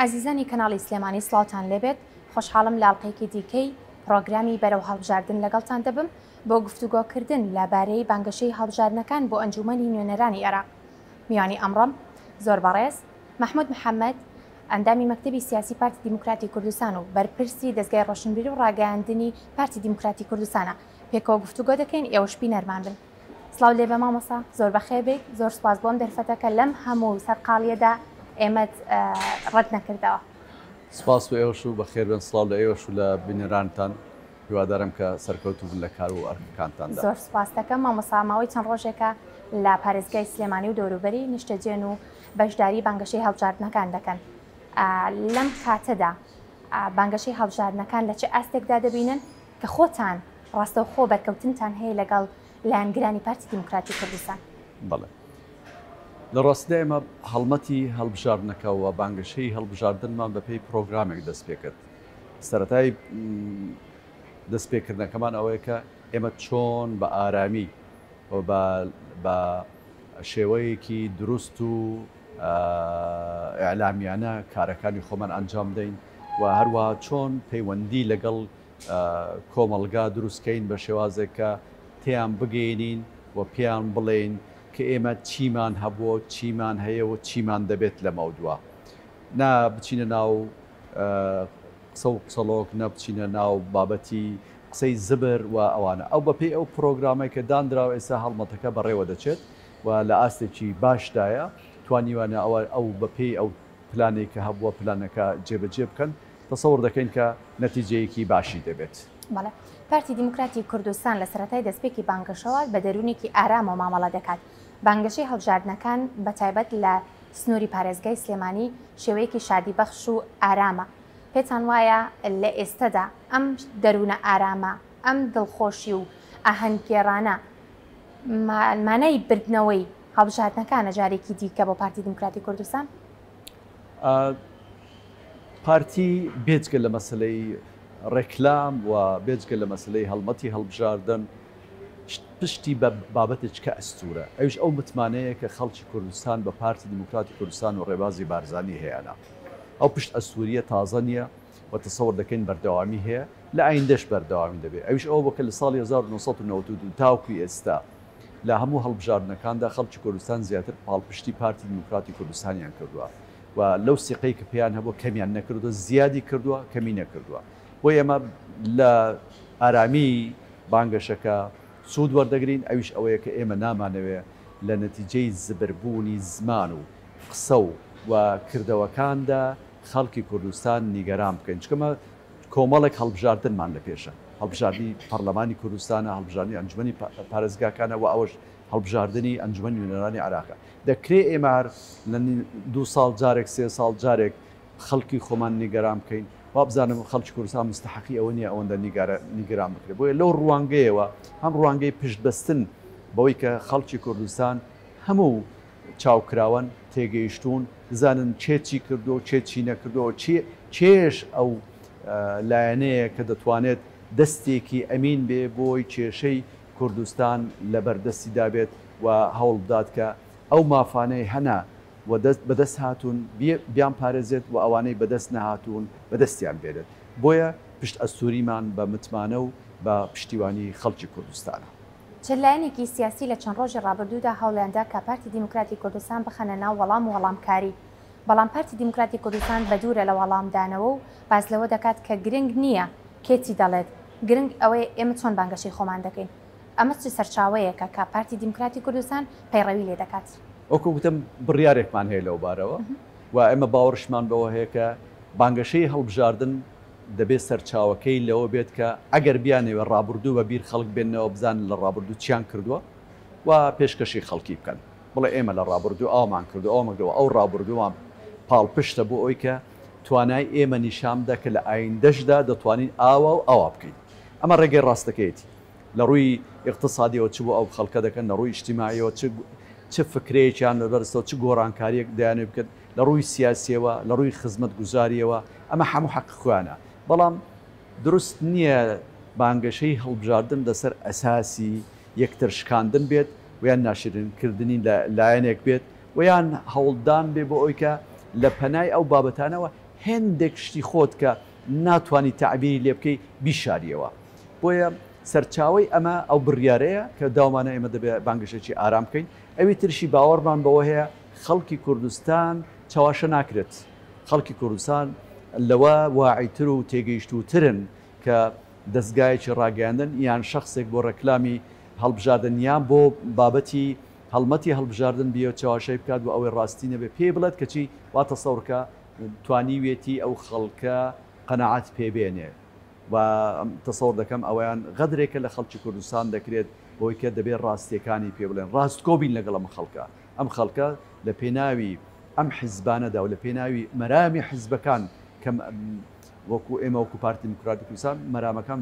عزیزانی کەناڵی سلێمانی سڵاوتان لێبێت خۆشحاڵم لاڵقەیەکی دیکەی پرۆگرامی بەرەو هەڵبژاردن لەگەڵتان دەبم بۆ گفتوگۆکردن لەبارەی بانگەشەی هەڵبژاردنەکان بۆ ئەنجومەنی نوێنەرانی عێراق. میوانی ئەمڕۆم زۆر بەڕێز محمود محەممەد ئەندامی مەکتەبی سیاسی پارتی دیموکراتی کوردستان و بەرپرسی دەستگای ڕۆشنبیری و ڕاگەیاندنی پارتی دیموکراتی کوردستانە پێکەوە گفتوگۆ دەکەین ئێوەشبی نەرمان بن. سڵاو لێ بە مامۆستا زۆر بەخێر بێت زۆر سپاس بۆم دەرفەتەکە لەم هەموو سەرقاڵیەدا ئێمەت ڕەت نەکردەوە. سپاس و ئێوەش و بەخێر بن سڵاو لە ئێوەش و لە بینەرانتان هیوادارم کە سەرکەوتوو بن لە کار و ئەرکەکانتاندا. زۆر سپاس دەکەم مامۆستا ماوەی چەند ڕۆژێکە لە پارێزگای سلێمانی و دەوروبەری نیشتەجێن و بەشداری بانگەشەی هەڵبژاردنەکان دەکەن. لەم کاتەدا بانگەشەی هەڵبژاردنەکان لە چه ئاستێکدا دەبینن کە خۆتان ڕاستەوخۆ بەرکەوتنتان هەیە لەگەڵ لایەنگرانی پارتی دیموکراتی کوردستان؟ بەڵێ لە ڕاستیدا ئێمە هەڵمەتی هەڵبژاردنەکەەوە بانگەشەی هەڵبژاردنمان بە پێی پرۆگرامێک دەست پێ کرد. سەرەتای دەستپێکردنەکەمان ئەوەیە کە ئێمە چۆن بە ئارامی بە شێوەیەکی دروست و ئیعلامیانە کارەکانی خۆمان ئەنجام دەین و هەروەها چۆن پەیوەندی لەگەڵ کۆمەڵگا دروستکەین بە شێوازێک کە تیان بگەینین و پێیان بڵێین کە ئێمە چیمان هەبووە چیمان هەیە و چیمان دەبێت لە مەودووە نا بچینە ناو قسە و قسەڵۆک نەبچینە ناو بابەتی قسەی زبر و ئەوانە ئەو بەپێی ئەو پرۆگرامێک کە دانراوە ئێستا هەڵمەتەکە بەڕێوە دەچێت و لە ئاستێکی باشدایە توانیوانە ئەو بەپێی ئەو پلانێک کە هەبووە پلانەکە جێبەجێ بکەن تەسەوڕ دەکەین کە نەتیجەیەکی باشی دەبێت. بەڵێ پارتی دیموکراتی کوردستان لە سەرەتای دەستپێکی بانگەشەوە بە دەرونێکی ئارام و مامەڵە دەکات. بانگەشەی هەڵبژاردنەکان بەتایبەت لە سنووری پارێزگای سلێمانی شێوەیەکی شادی بەخش و ئارامە. پێتان وایە لە ئێستەدا ئەم دەروونە ئارامە ئەم دڵخۆشی و ئاهەنگگێڕانە مانای بردنەوەی هەڵبژاردنەکانە جارێکی دیکە بۆ پارتی دیموکراتی کوردستان؟ پارتی بێجگە لە مەسلەی ڕێکلام و بێجگە لە مەسلەی هەڵمەتی هەڵبژاردن پشتی بە بابەتێککە ئەستورە ئەوش ئەو متمانەیە کە خەڵکی کوردستان بە پارتی دیموکراتی کوردستان و ڕێبازی بارزانانی هەیەە ئەو پشت ئەستوریە تازە نییە و تەسەوڕ دەکەین بەردەوامی هەیە لە ئایندەش بەردەوامی دەبێت ئەوش ئەو بەکە لە ساڵی 1992 تاوکی ئێستا لە هەموو هەڵبژاردنەکاندا خەڵکی کوردستان زیاتر پاڵپشتی پارتی دیموکراتی کوردستانیان کردووە و لەو سیقەی کە پێیان هەبوو کەمیان نەکردووە زیادی کردووە کەمی نەکردووە بۆ ئێمە لە ئارامی بانگەشەکە سوود وەردەگرین ئەویش ئەوەیە کە ئێمە نامانەوێ لە نەتیجەی زبربوونی زمان و قسە و کردەوەکاندا خەڵکی کوردستان نیگەران بکەین چکەمە کۆمەڵێک هەڵبژاردنمان لە پێشە هەڵبژاردننی پەرلەمانی کوردستانە هەڵبژاردننی ئەنجومەنی پارێزگاکانە و ئەوەش هەڵبژاردننی ئەنجومەنی نوێنەرانی عێراقە دەکرێ ئێمار لە 2 ساڵ جارێک 3 ساڵ جارێک خەڵکی خۆمان نیگەران بکەین وابزانم خەڵکی کوردستان مستحقی ئەوە نیە ئەوەندە نیگەران بکرێت بۆیە لەو ڕوانگەیەوە هەم ڕوانگەی پشتبەستن بەوەی کە خەڵکی کوردستان هەموو چاوکراون تێگەیشتون بزانن چێچی کردو چێچی نەکردەوە چێش ئەو لایەنەیە کە دەتوانێت دەستێکی ئەمین بێ بۆی کێشەی کوردستان لە بەردەستی دابێت و هەوڵ بدات کە ئەو مافانەی هەنا و بەدەست هاتوون بیان پارێزێت و ئەوانەی بەدەست نەهاتوون بەدەستیان بێت بۆیە پشت ئەستوریمان بە متمانە و بە پشتیوانی خەڵکی کوردستانە. چلایەنێکی سیاسی لە چەند ڕۆژی ڕابردوودا هەوڵیاندا کە پارتی دیموکراتی کوردستان بخەنە ناو وەڵام و وەڵامکاری بەڵام پارتی دیموکراتی کوردستان بە دوورە لە وەڵامدانەوە و باز لەوە دەکات کە گرنگ نییە کێتی دەڵێت گرنگ ئەوەی ئێمە چۆن بانگەشەی خۆمان دەکەین ئەمە چ سەرچاوەیەکە کە پارتی دیموکراتی کوردستان پەیڕەوی لێ دەکات. وەکو گوتم بڕیارێکمان هەیە لەو بارەوە و ئێمە باوەڕشمان بەوە هەیە کە بانگەشەی هەڵبژاردن دەبێت سەرچاوەکەی لەوە بێت کە ئەگەر بیانەوە ڕابردوو بە بیر خەڵک بێنەوە بزان لە ڕابردوو چیان کردووە و پێشکەشی خەڵکی بکەن بڵێ ئێمە لە ڕابردوو ئامان کردو ئەومەگەوە ئەو ڕابردووان پاڵپشتە بۆ ئەوی کە توانای ئێمە نیشامدا کە لە ئایندەشدا دەتوانین ئاوا و ئاوا بکەین ئەمە ڕێگەی ڕاستەکەیەتی لە ڕووی اقتصادیەوە چ بۆ ئەو خەڵکە دەکەن لە ڕووی اجتیماعیەوە چ فکرەیەکیان لەبەرستەوە چ گۆڕانکاریەک دەیانێ بکەن لە ڕووی سیاسیەوە لە ڕووی خزمەت گوزاریەوە ئەمە هەموو حەق خوانە بەڵام دروست نییە بانگەشەی هەڵبژاردن لەسەر ئەساسی یەکتر شکاندن بێت ویان ناشرینکردنی لایەنێک بێت ویان هەوڵدان بێ بۆ ئەوی کە لە پەنای ئەو بابەتانەوە هێندێک شتی خۆت کە ناتوانانی تعبیری لێ بکەی بیشاریەوە. بۆیە سەرچاوی ئەمە ئەو بڕیارەیە کە داوامانە ئێمە دەبێت بانگشێکی ئارام بکەین. ئەوی ترشی باوەڕمان بەوە هەیە خەڵکی کوردستان چاواشە ناکرێت. خەڵکی کوردستان لەوە واعیتر و تێگەیشتوترن کە دەستگایەکی ڕاگەاندن یان شخصێک بۆ ڕێکلامی هەڵبژاردن یان بۆ بابەتی هەڵمەتی هەڵبژاردن بیە چاواشەی بکات و ئەوەی ڕاستی نەبێ پێ بڵێت کەچی واتە سەورکە توانیوێتی ئەو خەڵکە قەنەعات پێبێنێ و تەسەور دەکەم ئەویان غەدرێکە لە خەڵکی کوردستان دەکرێت بۆی کە دەبێت ڕاستیەکانی پێ بڵێن ڕاستکۆبین لەگەڵ ئەم خەڵکە لە پێناوی ئەم حیزبانەدا و لە پێناوی مەرامی حیزبەکان کەم وەکو ئێمە وەکو پارتی دیموکراتی کوردستان مەرامەکان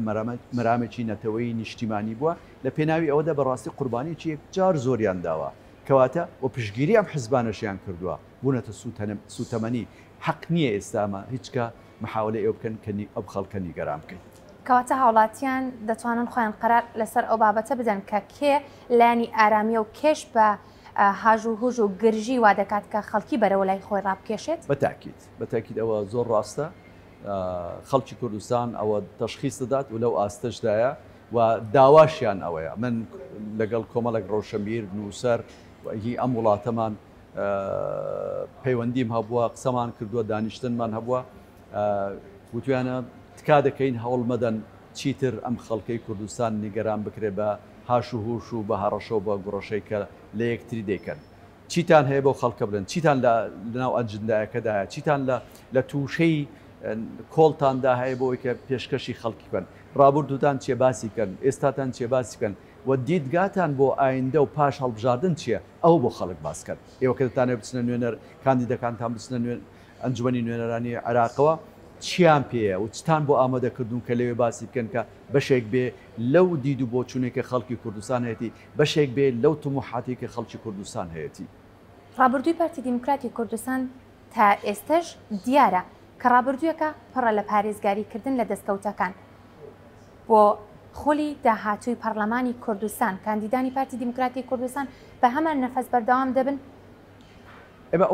مەرامێکی نەتەوەی نیشتیمانی بووە لە پێناوی ئەوەدا بەڕاستی قوربانیی یەکجار زۆریان داوە کەواتە و پشگیری ئەم حیزبانەشیان کردووە بوونەتە سوتەمەنی حەق نییە ئێستامە هیچکە محاولە ئێوە بکەن کەنی ئەو خەڵکە نیگەران بکەین. کەواتە هاوڵاتیان دەتوانن خۆیان قەرار لەسەر ئەو بابەتە بدەن کە کێ لانی ئارامیە و کێش بە هاژ و هوژ و گرژی وا دەکات کە خەڵکی بەرەوە لای خۆی ڕابکێشێت. بەتاکید ئەوە زۆر ڕاستە. خەڵکی کوردستان ئەوە تەشخیص دەدات و لەو ئاستەشدایە و داواشیان ئەوەیە من لەگەڵ کۆمەڵێک ڕۆشنبیر نووسەر هی ئەم وڵاتەمان پەیوەندیم هەبووە قسەمان کردووە دانیشتنمان هەبووە وتویانە تکا دەکەین هەوڵ مەدەن چیتر ئەم خەڵکەی کوردستان نیگەران بکرێ بە هاش و هوش و بە هەڕەشەوە بە گوڕەشەی کە لە یەکتری دەیکەن. چیتان هەیە بۆ خەڵکە بڵێن چیتان لەناو ئەجندایەکەدایە چیتان لە تووشەی کۆڵتاندا هەیە بۆی کە پێشکەشی خەڵکی بکەن ڕابردوتان چێ باسی بکەن ئێستاتان چێ باسی بکەن و دیدگاتان بۆ ئایندە و پاش هەڵبژاردن چییە ئەو بۆ خەڵک باسکەن ئێوە کە دەتانێت بچنە نوێنەر کاندیدەکانتان بچنە ئەنجومەنی نوێنەرانی عێراقەوە چیان پێەیە و چتان بۆ ئامادەکردوون کە لەوێ باسی بکەن کە بەشێک بێ لەو دید و بۆچوونێکە خەڵکی کوردستان هەیەی بەشێک بێ لەو تموحاتی کە خەڵکی کوردستان هەیەی. ڕابردووی پارتی دیموکراتی کوردستان تا ئێستش دیارە کە ڕابردوویەکە پڕە لە پارێزگاریکردن لە دەستکەوتەکان بۆ خۆلی داهاتووی پەرلەمانی کوردستان کاندیدانی پارتی دیموکراتی کوردستان بە هەمان نەفەس بەردەوام دەبن. ئێمە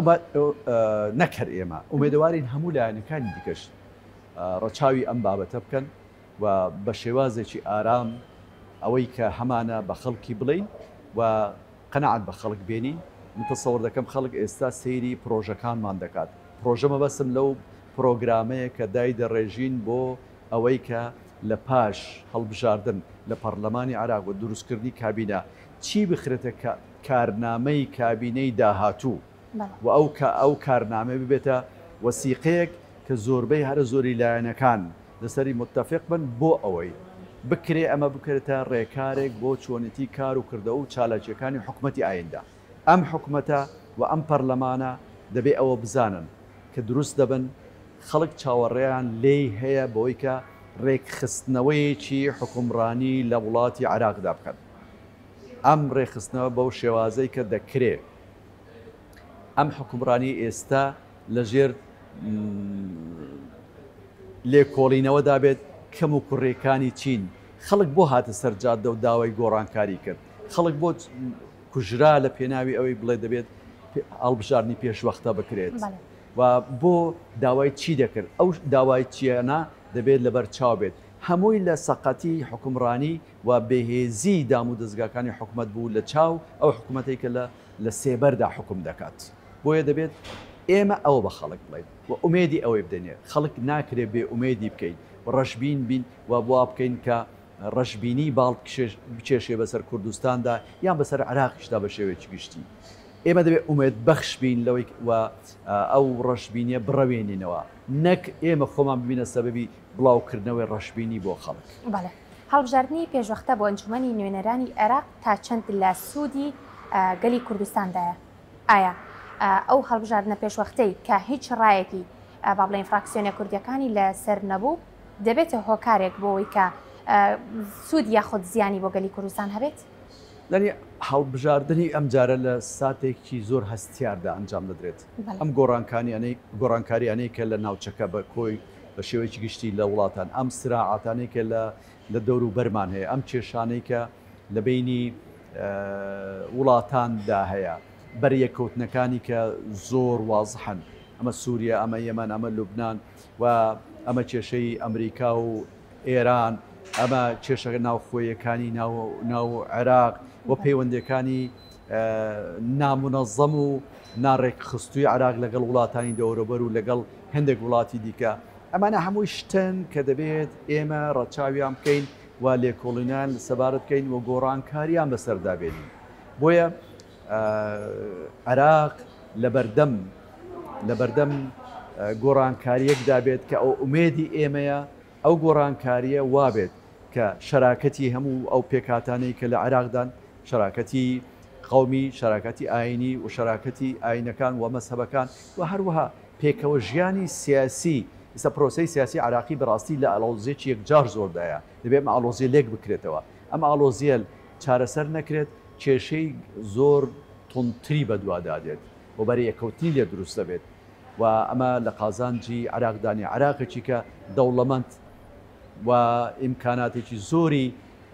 نەکرد ئێمە ئومێدەوارین هەموو لایەنەکانی دیکەش ڕەچاوی ئەم بابەتە بکەن و بە شێوازێکی ئارام ئەوەی کە هەمانە بە خەڵکی بڵین و قەنەعەت بە خەڵک بێنین. متەسەوەر دەکەم خەڵک ئێستا سەیری پرۆژەکانمان دەکات. پرۆژەمە بەسم لەو پرۆگرامەیە کە دای دەڕێژین بۆ ئەوەی کە لە پاش هەڵبژاردن لە پەرلەمانی عێراق و دروستکردنی کابینە چی بخرێتە کارنامەی کابینەی داهاتوو و ئەو کارنامە ببێتە وەسیقەیەک کە زۆربەی هەرە زۆری لایەنەکان لەسەری متتەفق بن بۆ ئەوەی بکرێ ئەمە بکرێتە ڕێکارێک بۆ چۆنیتی کار و کردەوە و چالاکیەکانی حکوومەتی ئایندا. ئەم حکوومەتە و ئەم پەرلەمانە دەبێ ئەوە بزانن کە دروست دەبن خەڵک چاوەڕێیان لێی هەیە بۆی کە ڕێکخستنەوەیەکی حکومڕانی لە وڵاتی عێراقدا بکەن. ئەم ڕێخستنەوە بەو شێوازەی کە دەکرێت ئەم حکومڕانی ئێستا لەژێر لێکۆڵینەوەدا بێت کەم و کوڕێکانی چین. خەڵک بۆ هاتە سەرجادە و داوای گۆڕانکاری کرد. خەڵک بۆ کوژرا لە پێناوی ئەوەی بڵێ دەبێت هەڵبژاردننی پێشوەختە بکرێت و بۆ داوای چی دەکرد ئەو داوای چیانە دەبێت لەبەر چاو بێت هەمووی لە سەقەتی حکومڕانی و بەهێزی دام و دەستگاکانی حکوومەت بوو لە چاو ئەو حکوومەتێک کە لە سێبەردا حکوم دەکات. بۆیە دەبێت ئێمە ئەوە بە خەڵک بڵێن و ئومێدی ئەوەی بدەنێ خەڵک ناکرێت بێ ئومێدی بکەین ڕەشبین بین و بوا بکەین کە ڕەشبینی باڵ بچێشێ بەسەر کوردستاندا یان بەسەر عێراقیشدا بە شێوەیەکی گشتی. ئێمە دەبێت ئومێد بەخش بین لەوەی و ئەو ڕەشبینیە بڕەوێنینەوە نەک ئێمە خۆمان ببینە سەبەبی بڵاوکردنەوەی ڕەشبینی بۆ خەڵک. هەڵبژاردننی پێشوەختە بۆ ئەنجومەنی نوێنەرانی عێراق تا چەند لە سوودی گەلی کوردستاندایە. ئایا ئەو هەڵبژاردنە پێشوەختەی کە هیچ ڕایەکی با بڵێن فراکسیۆنە کوردیەکانی لە سەر نەبوو دەبێتە هۆکارێک بۆەوەی کە سوود یاخود زیانی بۆ گەلی کوردستان هەبێت؟ دەنی هەڵبژاردننی ئەم جارە لە ساتێکی زۆر هەستیاردا ئەنجام دەدرێت. ئەم گۆڕانکاریانەی کە لە ناوچەکە بە کۆی بە شێوەیەکی گشتی لە وڵاتان ئەم سراعاتانەی کە لە دەور و بەرمان هەیە ئەم کێشانەی کە لە بینی وڵاتاندا هەیە بەریەکەوتنەکانی کە زۆر وازحن ئەمە سووریا، ئەمە یەمەن، ئەمە لوبناان و ئەمە کێشەی ئەمریکا و ئێران، ئەمە کێشەکە ناوخۆیەکانی ناو عێراق و پەیوەندەکانی نامونەظەم و ناڕێک خستووی عراق لەگەڵ وڵاتانی دەوروبەر و لەگەڵ هەندێک وڵاتی دیکە. ئەمانە هەمووی شتن کە دەبێت ئێمە ڕەچاویان بکەین و لێکۆڵینان سەبارەت بکەین و گۆڕانکاریان بەسەردابێنین. بۆیە عراق لەبەردەم گۆڕانکاریەکدا بێت کە ئەو ئومێدی ئێمەیە ئەو گۆڕانکاریە وابێت کە شەراکەتی هەموو ئەو پێکاتانەی کە لە عێراقدان شەراکەتی قەومی، شەراکەتی ئاینی و شەراکەتی ئاینەکان و مەسەبەکان و هەروەها پێکەوە ژیانی سیاسی ئێستا پرۆسەی سیاسی عراقی بەڕاستی لە ئاڵۆزیێکی یەکجار زۆردایە، دەبێت ئاڵۆزیە لێک بکرێتەوە. ئەم ئاڵۆزیە چارەسەر نەکرێت کێشەی زۆر تونتری بەدوادادێت و بەرە یەکەوتنی لێ دروست دەبێت و ئەمە لە قازانجی عراقدانی عراقێکی کە دەوڵەمەند و ئیمکاناتێکی زۆری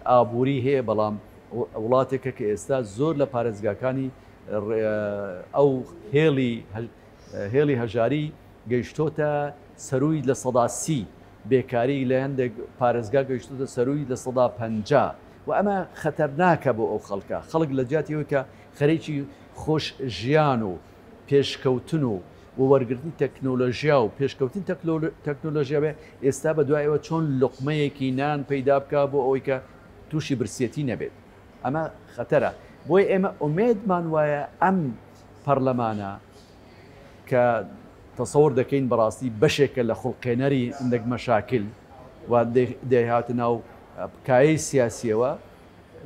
ئابووری هەیە، بەڵام وڵاتێکە کە ئێستا زۆر لە پارێزگاکانی ئەو هێڵی هەژاری گەیشتۆتە سەرووی لە 130 بێکاری لە هەندێک پارێزگا گەیشتۆتە سەرووی لە 150 و ئەمە خەتەرناکە بۆ ئەو خەڵک لە جیاتیەوەی کە خەریکی خۆش ژیان و پێشکەوتن و وەرگرتنی تەکنۆلۆژیا و پێشکەوتن تەکنۆلۆژیا بێ ئێستا بە دوایەوە چۆن لقمەیەکی نان پەیدا بکە بۆ ئەوەی کە تووشی برسێتی نەبێت. ئەمە خەتەرە. بۆی ئێمە ئومێدمان وایە ئەم پەرلەمانە کە تەسەوڕ دەکەین بەڕاستی بەشێکە لە خوڵقێنەری هەندێک مەشاکل و دەیهاتە ناو بکایی سیاسیەوە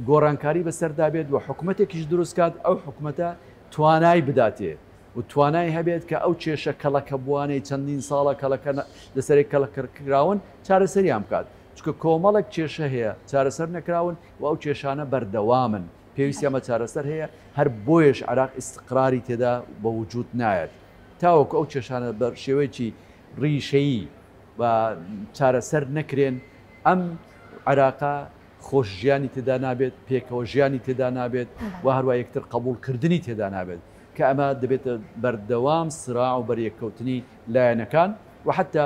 گۆڕانکاری بەسەردابێت و حکوومەتێکیش دروستکات، ئەو حکوومەتە توانای بداتێ و توانای هەبێت کە ئەو کێشە کەڵەکە بوانەی چەندین ساڵە کەڵەکە لەسەری کەڵەکراون چارەسەریان بکات، چکە کۆمەڵک کێشە هەیە چارەسەر نەکراون و ئەو کێشانە بەردەوامن، پێویستی ئەمە چارەسەر هەیە، هەر بۆیش عراق ئیستقراری تێدا بە وجود نایەت تاوەکو ئەو کێشانە بە شێوەیەکی ڕیشەیی و چارەسەر نەکرێن ئەم عراقا خۆش ژیانی تێدا نابێت، پێکەوە ژیانی تێدا نابێت و هەروە یەکتر قبولکردنی تێدا نابێت کە ئەمە دەبێتە بەردەوام سراع و بەریەککەوتنی لایەنەکان و حتا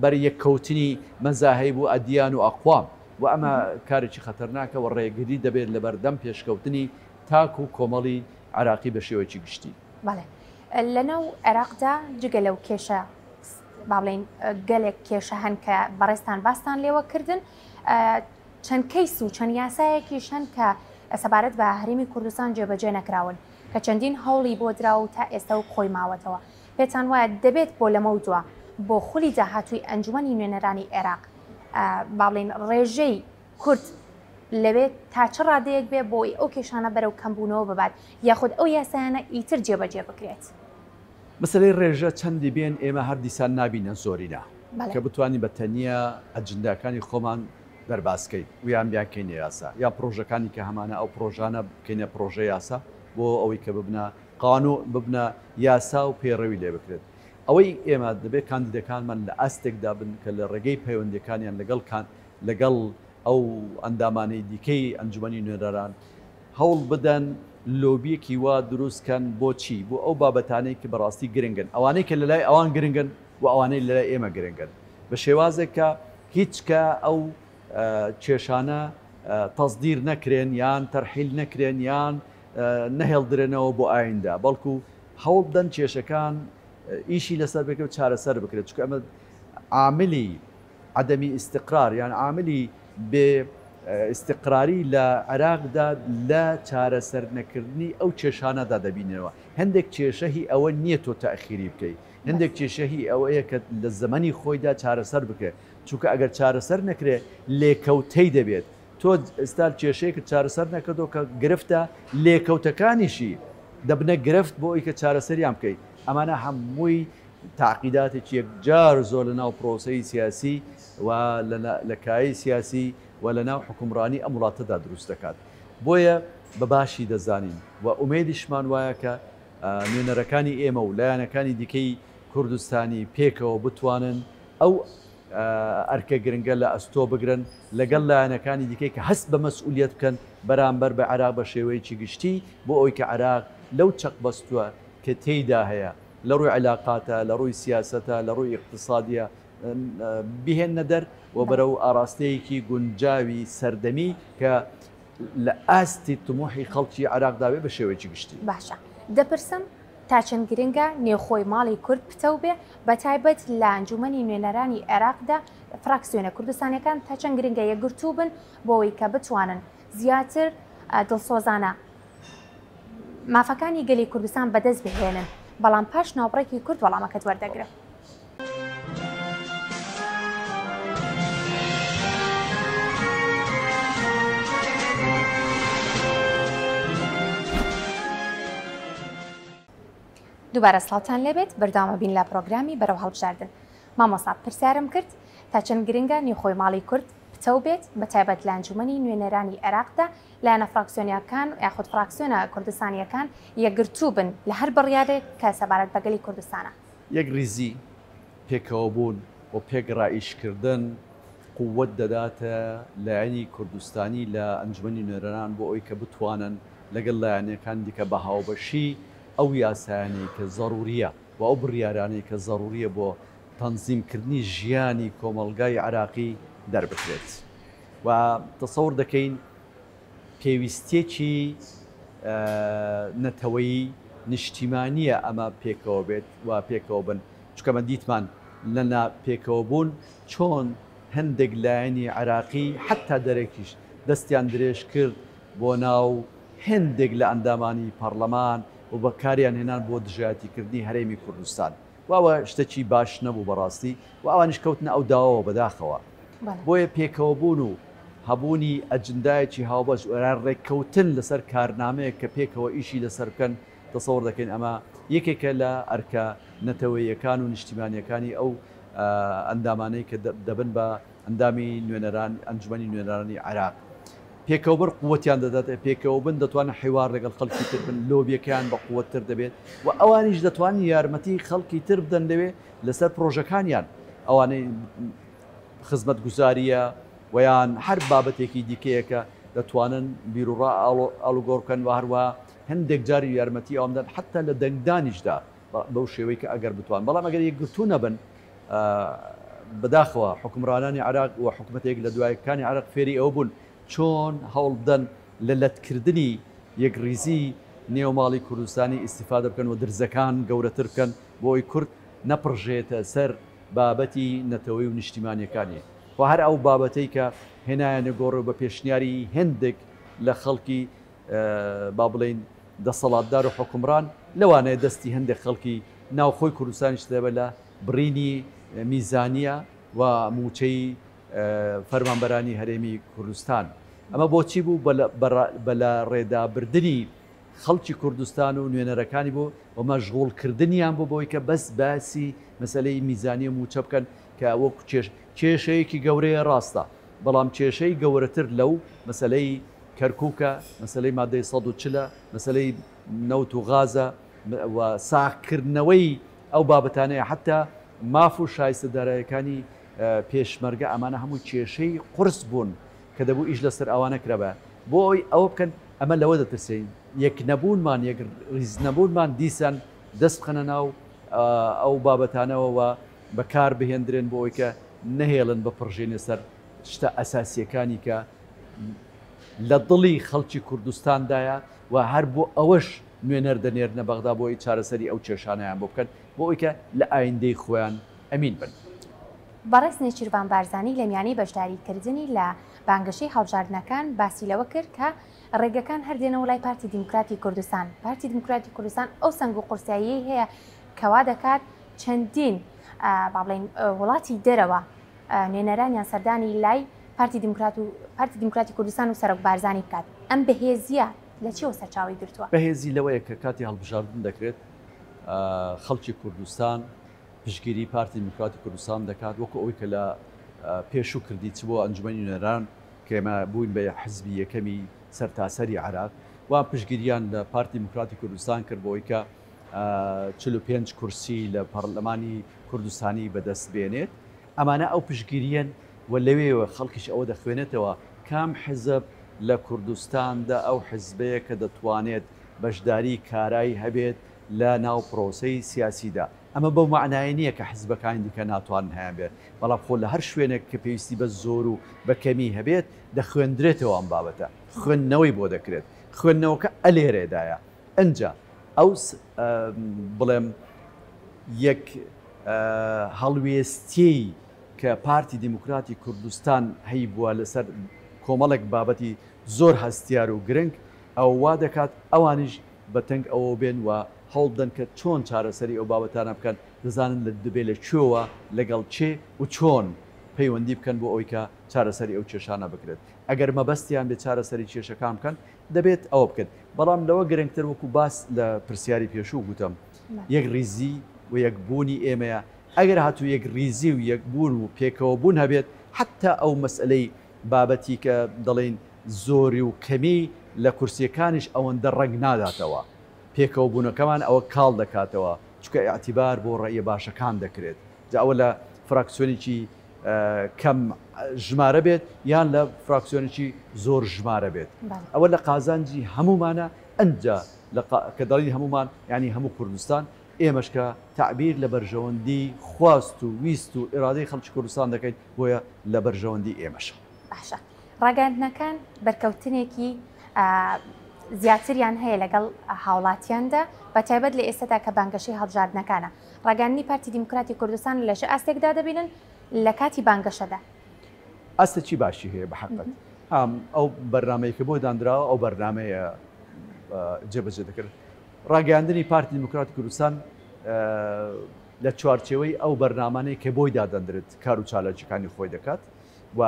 بەریەککەوتنی مەزاهیب و ئەدیان و ئەقوام و ئەمە کارێکی خەتەرناکە و ڕێگری دەبێت لە بەردەم پێشکەوتنی تاک و کۆمەڵی عراقی بە شێوەیەکی گشتی. بەڵێ لەناو عێراقدا جگە لەو کێشە با بڵێن گەلێک کێشە هەن کە بەڕێستان باستان لێوە کردن، چەند کەیس و چەند یاسایەکیش هەن کە سەبارەت بە هەرێمی کوردستان جێبەجێ نەکراون کە چەندین هەوڵی بۆ دراوە تا ئێستا و خۆی ماوەتەوە. پێتان وایە دەبێت بۆ لەمە دووە بۆ خولی داهاتووی ئەنجومەنی نوێنەرانی عێراق با بڵێن ڕێژەی کورد لەوێت تا چ ڕادەیەک بێ بۆی ئەو کێشانە بەرەو کەمبوونەوە ببات یاخود ئەو یاسایانە ئیتر جێبەجێ بکرێت. مەسەلەی ڕێژە چەندی بێن ئێمە هەر دیسان نابینە زۆرینە کە بتوانین بە تەنیا ئەجنداکانی خۆمان دەرباسکەیت ویان بیاکەینە یاسا یا پرۆژەکانی کە هەمانە ئەو پرۆژانە بکەینە پرۆژە یاسا بۆ ئەوەی کە ببنە قانون ببنە یاسا و پێڕەوی لێ بکرێت. ئەوەی ئێمە دەبێت کاندیدەکانمان لە ئاستێکدا بن کە لە ڕێگەی پەیوەندەکانیان لەگەڵ ئەو ئەندامانەی دیکەی ئەنجومەنی نوێنەران هەوڵ بدەن لۆبیەکی وا دروستکەن بۆچی بۆ ئەو بابەتانەی کە بەڕاستی گرنگن، ئەوانەی کە لەلای ئەوان گرنگن و ئەوانەی لەلای ئێمە گرنگن بە شێوازێکە هیچکە ئەو کێشانە تەصدیر نەکرێن یان تەرحیل نەکرێن یان نەهێڵدرێنەوە بۆ ئایندا، بەڵکو هەوڵ بدەن کێشەکان ئیشی لەسەر بکە و چارەسەر بکرێت، چکە ئەمە عاملی عدەمی ئیستقرار یان عاملی بێ ئیستقراری لە عێراقدا لە چارەسەر نەکردنی ئەو کێشانەدا دەبینەوە. هەندێک کێشەهی ئەوە نییە تۆ تاخیری بکەیت، هەندێک کێشەهی ئەوەیە کە لە زەمەنی خۆیدا چارەسەر بکرێت، چونکە ئەگەر چارەسەر نەکرێت لێکەوتەی دەبێت. تۆ ئێستا کێشەیەکە چارەسەر نەکردەوە کە گرفتە لێکەوتەکانیشی دەبنە گرفت بۆ ئەوی کە چارەسەریان بکەیت. ئەمانە هەمووی تعقیداتێکی یەکجار زۆر لە ناو پرۆسەی سیاسی و لە کایی سیاسی و لە ناو حکومڕانی ئەم وڵاتەدا دروست دەکات. بۆیە بە باشی دەزانین و ئومێدیشمان وایە کە نوێنەرەکانی ئێمە و لایەنەکانی دیکەی کوردستانی پێکەوە بتوانن ئەو ئەرکە گرنگە لە ئەستۆ بگرن لەگەڵ لایەنەکانی دیکەی کە هەست بە مەسئولیەت بکەن بەرامبەر بە عێراق بە شێوەیەکی گشتی بۆ ئەوەی کە عێراق لەو چەق بەستووە کە تێیدا هەیە لە ڕووی علااقاتە لە ڕووی سیاسەتە لە ڕووی اقتصادیە بهێنە دەر و بەرەو ئاراستەیەکی گونجاوی سەردەمی کە لە ئاستی تموحی خەڵکی عراقداوێ بە شێوەیەکی گشتی. باشە دەپرسم تا چەند گرنگە نێوخۆی ماڵی کورد پتە بێ بە تایبەت لە ئەنجومەنی نوێنەرانی عێراقدا فراکسیۆنە کوردستانەکان تا چەند گرنگە یەکگرتوو بن بۆەوەی کە بتوانن زیاتر دڵسۆزانە مافەکانی گەلی کوردستان بەدەست بهێنن بەڵام پاش ناوبڕێکی کورد وەڵامەکەت وەردەگرە. دووبارە سڵاوتان لێبێت بەرداوامە بین لە پرۆگرامی بەرەو هەڵبژاردن. مامۆستا پرسیارم کرد تا چەند گرنگە نێوخۆی ماڵی کورد پتە بێت بە تایبەت لە ئەنجومەنی نوێنەرانی عێراقدا لایەنە فراکسیۆنیەکان یاخود فراکسیۆنە کوردستانیەکان یەکگرتوو بن لە هەر بڕیارێک کە سەبارەت بە گەلی کوردستانە. یەک ریزی پێکەوە بوون و پێک ڕائیشکردن قووەت دەداتە لایەنی کوردستانی لە ئەنجومەنی نوێنەران بۆ ئەوی کە بتوانن لەگەڵ لایەنەکان دیکە بە هاوبەشی ئەو یاسایانەی کە ضروریە و ئەو بڕیارانەی کە ضروریە بۆ تەنزیمکردنی ژیانی کۆمەلگای عراقی دەربکرێت و تەسەور دەکەین پێویستێکی نەتەوەیی نیشتیمانیە ئەمە پێکەوە بێت و پێکەوە بن چکەمە دیتمان لەنا پێکەوە بوون چۆن هەندێک لایەنی عراقی حتا دەرێکیش دەستیان درێژ کرد بۆ ناو هەندێک لە ئەندامانی پەرلەمان و بەکاریان هێنان بۆ دژایەتیکردنی هەرێمی کوردستان واوە شتێکی باش نەبوو بەڕاستی و ئەوانش کەوتنە ئەو داوەوە بەداخەوە بۆیە پێکەوە بوون و هەبوونی ئەجندایەکی هاوبەش ڕێککەوتن لەسەر کارنامەیە کە پێکەوە ئیشی لەسەر بکەن تەسەوڕ دەکەین ئەمە یەکێکە لە ئەرکە نەتەوەیەکان و نیشتیمانیەکانی ئەو ئەندامانەی کە دەبن بە ئەندامی نوێنەران ئەنجومەنی نوێنەرانی عێراق پێکەوەبەر قووەتیان دەدات پێکەوە بن دەتوانن حیوار لەگەڵ خەڵکی تر بن لۆبیەکان بە قووەتتر دەبێت و ئەوانیش دەتوانین یارمەتی خەڵکی تر بدەن لەوێ لەسەر پرۆژەکانیان ئەوانەی خزمەت گوزاریە ویان هەر بابەتێکی دیکەیەکە دەتوانن بیرروڕا ئاڵوگۆڕکەن و هەروە هەندێک جاری یارمەتی ئەومدان حتا لە دەنگدانیشدا بەو شێوەی کە ئەگەر بتوان بەڵام ئەگەر یەکگرتوو نەبن بەداخەوە حکومڕانانی عراق و حکوومەتێک لە دوایەکانی عراق فێری ئەو بوون چۆن هەوڵدەن لە لەتکردنی یەکریزی نێوماڵی کوردستانی ئیسیفادە بکەن و درزەکان گەورەتر بکەن بۆی کورد نەپڕژێتە سەر بابەتی نەتەوەی و نیشتیمانیەکانی و هەر ئەو بابەتەی کە هێنایانە گۆڕ بە پێشنیاری هەندێک لە خەڵکی با بڵین دەسەڵاتدار و حکومڕان لەوانەیە دەستی هەندێک خەڵکی ناوخۆی کوردستانیش دەبە لە بڕینی میزانیە و موچەی فەرمانبەرانی هەرێمی کوردستان ئەمە بۆچی بوو بە لە ڕێدابردننی خەڵکی کوردستان و نوێنەرەکانی بۆ و مەشغوڵکردنیان بۆ بۆی کە بەس باسی مەسلەی میزانی و موچە بکەن کە وەکو کێشەیەکی گەورەیە ڕاستە بەڵام کێشەی گەورەتر لەو مەسلەی کەرکووکە مەسلەی مادەی ١40 مەسلەی نەوت و غازە و ساغکردنەوەی ئەو بابەتانەیە حتا ماف و شایستەدارایەکانی پێشمەرگە ئەمانە هەموو کێشەی قرس بوون کە دەبوو ئیش لەسەر ئەوانە کرابە بۆ ئەوی ئەوە بکەن ئەمە لەوە دەترسین یەک نەبوونمان یەک ڕیز نەبوونمان دیسان دەست بخەنە ناو ئەو بابەتانەوە بەکار بهێندرێن بۆ ئەوی کە نەهێڵن بپڕژێنە سەر شتە ئەساسیەکانی کە لە دڵی خەڵکی کوردستاندایە و هەر بۆ ئەوەش نوێنەر دەنێرنە بەغدا بۆی چارەسەری ئەو کێشانیان بۆ بکەن بۆ ئەوی کە لە ئایندەی خۆیان ئەمین بن. بەڕێز نێچیروان بارزانی لە میانەی بەشداریکردنی لە بانگەشەی هەڵبژاردنەکان باسی لەوە کرد کە ڕێگەکان هەردێنەوە لای پارتی دیموکراتی کوردستان پارتی دیموکراتی کوردستان ئەو سنگ و قورسایی هەیە کەوا دەکات چەندین با بڵین وڵاتی دەرەوە نوێنەرانیان سەردانی لای پارتی دیموکراتی کوردستان و سەرۆک بارزانی بکات ئەم بەهێزیە لە چیەوە سەرچاوی گرتووە؟ بەهێزی لەوەیە کە کاتی هەڵبژاردن دەکرێت خەڵکی کوردستان پشگیری پارتی دیموکراتی کوردستان دەکات وەکو ئەوی کە لە پێش و کردی چ بۆ ئەنجومەنی نوێنەران کە ئێمە بووین بە حزبی یەکەمی سەرتاسەری عراق وان پشگیریان لە پارتی دیموکراتی کوردستان کرد بۆی کە 45 کورسی لە پەرلەمانی کوردستانی بەدەست بێنێت ئەمانە ئەو پشگیریان و لەوێەوە خەڵکیش ئەوە دەخوێنێتەوە کام حزب لە کوردستاندا ئەو حزبەیە کە دەتوانێت بەشداری کارایی هەبێت لە ناو پرۆسەی سیاسیدا ئەمە بەو معنای نییە کە حزبەکانی دیکە ناتوان هەیە بێت بەڵام خۆ لە هەر شوێنێک کە پێویستی بە زۆر و بە کەمی هەبێت دەخوێندرێتەوە ئەم بابەتە خوێندنەوەی بۆ دەکرێت خوێندنەوەکە ئەلێرێدایە ئەنجا ئەو بڵێم یەک هەڵوێستی کە پارتی دیموکراتی کوردستان هەی بووە لەسەر کۆمەڵێک بابەتی زۆر هەستیار و گرنگ ئەو وا دەکات ئەوانیش بەتەنگ ئەوە بێن و هەوڵ بدەن کە چۆن چارەسەری ئەو بابەتانە بکەن دەزانن لە دەبێت لە کوێوە لەگەڵ چێ و چۆن پەیوەندی بکەن بۆ ئەوی کە چارەسەری ئەو کێشانە بکرێت ئەگەر مەبەستیان بێ چارەسەری کێشەکان بکەن دەبێت ئەوە بکەن بەڵام لەوە گرنگتر وەکو باس لە پرسیاری پێشوو گوتم یەک ریزی و یەکبوونی ئێمەیە ئەگەر هاتوو یەک ریزی و یەکبوون و پێکەوە بوون هەبێت حتا ئەو مەسئلەی بابەتی کە دەڵێن زۆری و کەمی لە کورسیەکانیش ئەوەندە ڕنگ ناداتەوە پێکەوە بوونەکەمان ئەوە کاڵ دەکاتەوە چکە ئاعتیبار بۆ ڕێیە باشەکان دەکرێت ئەوە لە فراکسیۆنێکی کەم ژمارە بێت یان لە فراکسیۆنێکی زۆر ژمارە بێت ئەوە لە قازانجی هەمومانە ئەنجا کە دەڵی هەمومان ینی هەموو کوردستان ئێمەشکە تعبیر لە بەرژەوەندی خواست و ویست و ئێرادەی خەڵکی کوردستان دەکەین بۆیە لە بەرژەوەندی ئێمەشە باشە ڕاگەاندنەکان بەرکەوتنێکی زیاتریان هەیە لەگەڵ هاوڵاتیاندا بە تایبەت لە ئێستادا کە بانگەشەی هەڵبژاردنەکانە ڕاگەاندنی پارتی دیموکراتی کوردستان لە ژە ئاستێکدا دەبینن لە کاتی بانگەشەدا ئەستە چی باشی هەیە بە حەقیقەت ئەو بەرنامەیە کە بۆ دانراوە ئەو بەرنامەیە جێبەجێ دەکرد ڕاگەاندنی پارتی دیموکراتی کوردستان لە چوارچێوەی ئەو بەرنامانەی کە بۆی دادەندرێت کار و چالاکیەکانی خۆی دەکات و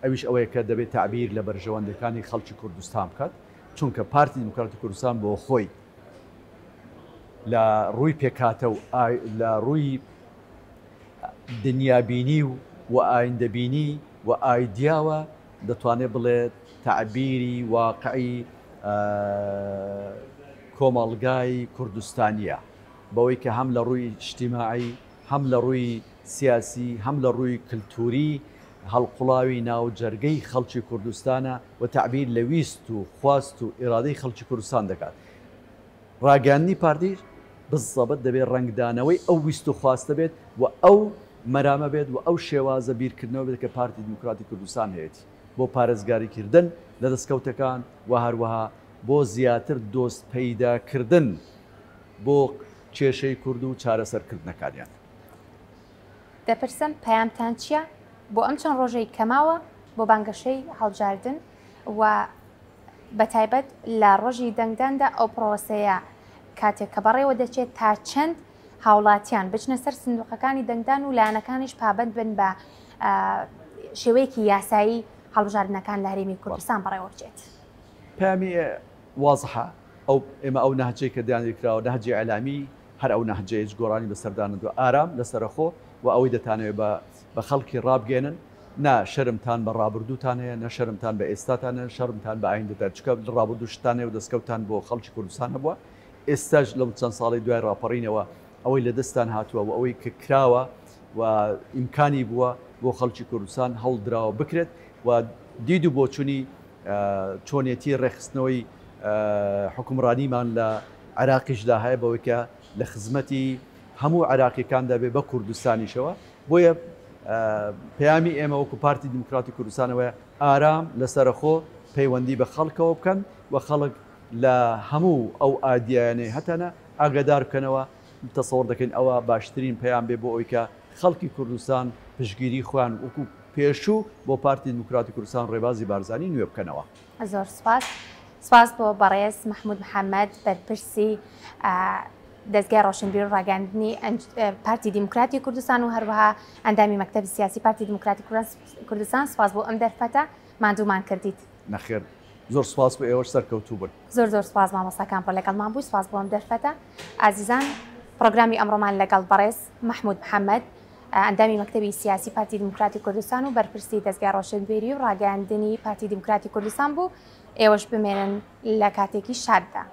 ئەویش ئەوەیە کە دەبێت تعبیر لە بەرژەوەندەکانی خەڵکی کوردستان بکات چونکە پارتی دیموکراتی کوردستان بۆ خۆی لە ڕووی پێکاتە و لە ڕووی دنیابینی و ئایندەبینی و ئایدیاوە دەتوانێت بڵێت تعبیری واقعی کۆمەڵگای کوردستانیە بەوەی کە هەم لە ڕووی اجتیماعی هەم لە ڕووی سیاسی هەم لە ڕووی کللتوری هەڵقوڵاوی ناوجەرگەی خەڵکی کوردستانە و تعبیر لە ویست و خواست و ئێرادەی خەڵکی کوردستان دەکات ڕاگەاندنی پارتی بزەبەت دەبێت ڕنگدانەوەی ئەو ویست و خواستە بێت و ئەو مەرامە بێت و ئەو شێوازە بیرکردنەوە بێت کە پارتی دیموکراتی کوردستان هەیەی بۆ پارێزگاریکردن لە دەستکەوتەکان و هەروەها بۆ زیاتر دۆست پەیداکردن بۆ کێشەی کورد و چارەسەرکردنەکانیان دەپرسم پەیامتان چییە بۆ ئەم چەند ڕۆژەی کەماوە بۆ بانگەشەی هەڵبژاردن و بە تایبەت لە ڕۆژی دەنگداندا ئەو پرۆسەیە کاتێک کە بەڕێوە دەچێت تا چەند هاوڵاتیان بچنە سەر سندوقەکانی دەنگدان و لایەنەکانیش پابند بن بە شێوەیەکی یاسایی هەڵبژاردنەکان لە هەرێمی کوردستان بەڕێوە بچێت پامی وازحە ئەو ئێمە ئەو نەهجەی کە دیانکراوە نەهجی ئەلامی هەر ئەو نەهجەیەش گۆڕانی بەسەردانەوە ئارام لەسەرخۆ و ئەوەی دەتانەوێت بە خەڵکی ڕابگەێنن نا شەرمتان بە ڕابردووتان هەیە نە شەرمتان بە ئێستاتانە شەرمتان بە ئایندەدا چکە ڕابردوشتانێ و دەستکەوتان بۆ خەڵکی کوردستان هەبووە ئێستاش لەم چەند ساڵی دوای ڕاپەڕینەوە ئەوەی لە دەستان هاتووە و ئەوەی کە کراوە و ئیمکانی بووە بۆ خەڵکی کوردستان هەڵدراوە بکرێت و دید و بۆچوونی چۆنیەتی ڕێخستنەوەی حکومڕانیمان لە عراقیشدا هەیە بەوەی کە لە خزمەتی هەموو عراقیەکاندا بێ بە کوردستانیشەوە بۆیە پەیامی ئێمە وەکو پارتی دیموکراتی کوردستانەوە ئارام لەسەرخۆ پەیوەندی بە خەڵکەوە بکەن و خەڵک لە هەموو ئەو ئادیانەی هەتەنە ئاگادار بکەنەوە تەسەوڕ دەکەین ئەوە باشترین پەیام بێ بۆ ئەوی کە خەڵکی کوردستان پشگیری خوان وەکو پێشوو بۆ پارتی دیموکراتی کوردستان ڕێبازی بارزانی نوێ بکەنەوە. زۆر سپاس بۆ بەڕێز محمود محەممەد بەرپرسی دەستگای ڕۆشنبیر و ڕاگەاندنی پارتی دیموکراتی کوردستان و هەروەها ئەندامی مەکتەبی سیاسی پارتی دیموکراتی کوردستان سپاس بۆ ئەم دەرفەتە ماندوومان کردیت. نەخێر زۆر سپاس بۆ ئێوەش سەرکەوتوو بن. زۆر سپاس مامۆستاکان بۆ لەگەڵمان بوو سپاس بۆ ئەم دەرفەتە. ئازیزان پرۆگرامی ئەمڕۆمان لەگەڵ بەڕێز محمود محەممەد ئەندامی مەکتەبی سیاسی پارتی دیموکراتی کوردستان و بەرپرسی دەستگای ڕۆشنبیری و ڕاگەاندنی پارتی دیموکراتی کوردستان بوو. ئێوەش بمێنن لە کاتێکی شاددا.